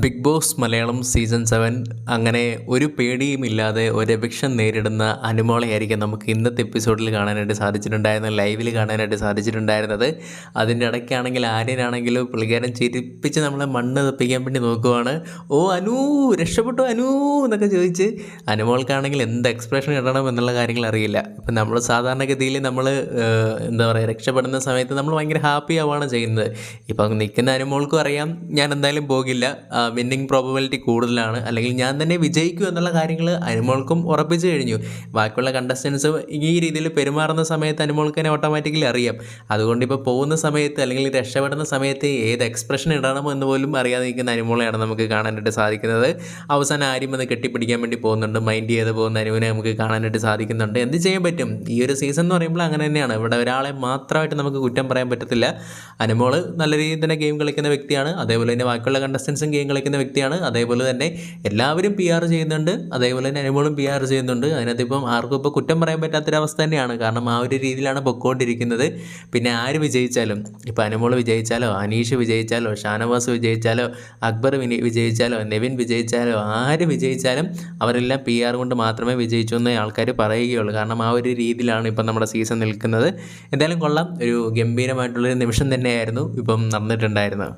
Big boss Malayalam season 7 അങ്ങനെ ഒരു പേടിയുമില്ലാതെ ഒരു എവിക്ഷൻ നേരിടുന്ന അനുമോളെയായിരിക്കും നമുക്ക് ഇന്നത്തെ എപ്പിസോഡിൽ കാണാനായിട്ട് സാധിച്ചിട്ടുണ്ടായിരുന്നത്, ലൈവിൽ കാണാനായിട്ട് സാധിച്ചിട്ടുണ്ടായിരുന്നത്. അതിൻ്റെ ഇടയ്ക്കാണെങ്കിൽ ആര്യനാണെങ്കിലും പുള്ളിക്കാരൻ ചിരിപ്പിച്ച് നമ്മളെ മണ്ണ് തപ്പിക്കാൻ വേണ്ടി നോക്കുവാണ്. ഓ അനു രക്ഷപ്പെട്ടു അനു എന്നൊക്കെ ചോദിച്ച് അനുമോൾക്കാണെങ്കിൽ എന്ത് എക്സ്പ്രഷൻ ഇടണം എന്നുള്ള കാര്യങ്ങൾ അറിയില്ല. ഇപ്പം നമ്മൾ സാധാരണഗതിയിൽ നമ്മൾ എന്താ പറയുക, രക്ഷപ്പെടുന്ന സമയത്ത് നമ്മൾ ഭയങ്കര ഹാപ്പി ആവുകയാണ് ചെയ്യുന്നത്. ഇപ്പം നിൽക്കുന്ന അനുമോൾക്കും അറിയാം ഞാൻ എന്തായാലും പോകില്ല, വിന്നിങ് പ്രോബബിലിറ്റി കൂടുതലാണ്, അല്ലെങ്കിൽ ഞാൻ തന്നെ വിജയിക്കും എന്നുള്ള കാര്യങ്ങൾ അനുമോൾക്കും ഉറപ്പിച്ചു കഴിഞ്ഞു. ബാക്കിയുള്ള കണ്ടസ്റ്റൻസ് ഈ രീതിയിൽ പെരുമാറുന്ന സമയത്ത് അനുമോൾക്ക് തന്നെ ഓട്ടോമാറ്റിക്കലി അറിയാം. അതുകൊണ്ട് ഇപ്പോൾ പോകുന്ന സമയത്ത് അല്ലെങ്കിൽ രക്ഷപ്പെടുന്ന സമയത്ത് ഏത് എക്സ്പ്രഷൻ ഇടണം എന്ന് പോലും അറിയാതെ നിൽക്കുന്ന അനുമോളെയാണ് നമുക്ക് കാണാനായിട്ട് സാധിക്കുന്നത്. അവസാനം ആര്യം അത് കെട്ടിപ്പിടിക്കാൻ വേണ്ടി പോകുന്നുണ്ട്, മൈൻഡ് ചെയ്ത് പോകുന്ന അനുവിനെ നമുക്ക് കാണാനായിട്ട് സാധിക്കുന്നുണ്ട്. എന്ത് ചെയ്യാൻ പറ്റും, ഈ ഒരു സീസൺ എന്ന് പറയുമ്പോൾ അങ്ങനെ തന്നെയാണ്. ഇവിടെ ഒരാളെ മാത്രമായിട്ട് നമുക്ക് കുറ്റം പറയാൻ പറ്റത്തില്ല. അനുമോള് നല്ല രീതിയിൽ തന്നെ ഗെയിം കളിക്കുന്ന വ്യക്തിയാണ്, അതേപോലെ തന്നെ ബാക്കിയുള്ള കണ്ടസ്റ്റൻസും ഗെയിം കളിക്കുന്ന വ്യക്തിയാണ്. അതേപോലെ തന്നെ എല്ലാവരും PR ചെയ്യുന്നുണ്ട്, അതേപോലെ തന്നെ അനുമോളും PR ചെയ്യുന്നുണ്ട്. അതിനകത്ത് ഇപ്പം ആർക്കും ഇപ്പോൾ കുറ്റം പറയാൻ പറ്റാത്തൊരവസ്ഥ തന്നെയാണ്. കാരണം ആ ഒരു രീതിയിലാണ് പൊയ്ക്കൊണ്ടിരിക്കുന്നത്. പിന്നെ ആര് വിജയിച്ചാലും, ഇപ്പോൾ അനുമോള് വിജയിച്ചാലോ, അനീഷ് വിജയിച്ചാലോ, ഷാനവാസ് വിജയിച്ചാലോ, അക്ബർ വിജയിച്ചാലോ, നെവിൻ വിജയിച്ചാലോ, ആര് വിജയിച്ചാലും അവരെല്ലാം PR കൊണ്ട് മാത്രമേ വിജയിച്ചു എന്ന് ആൾക്കാർ പറയുകയുള്ളൂ. കാരണം ആ ഒരു രീതിയിലാണ് ഇപ്പം നമ്മുടെ സീസൺ നിൽക്കുന്നത്. എന്തായാലും കൊള്ളാം, ഒരു ഗംഭീരമായിട്ടുള്ളൊരു നിമിഷം തന്നെയായിരുന്നു ഇപ്പം നടന്നിട്ടുണ്ടായിരുന്നത്.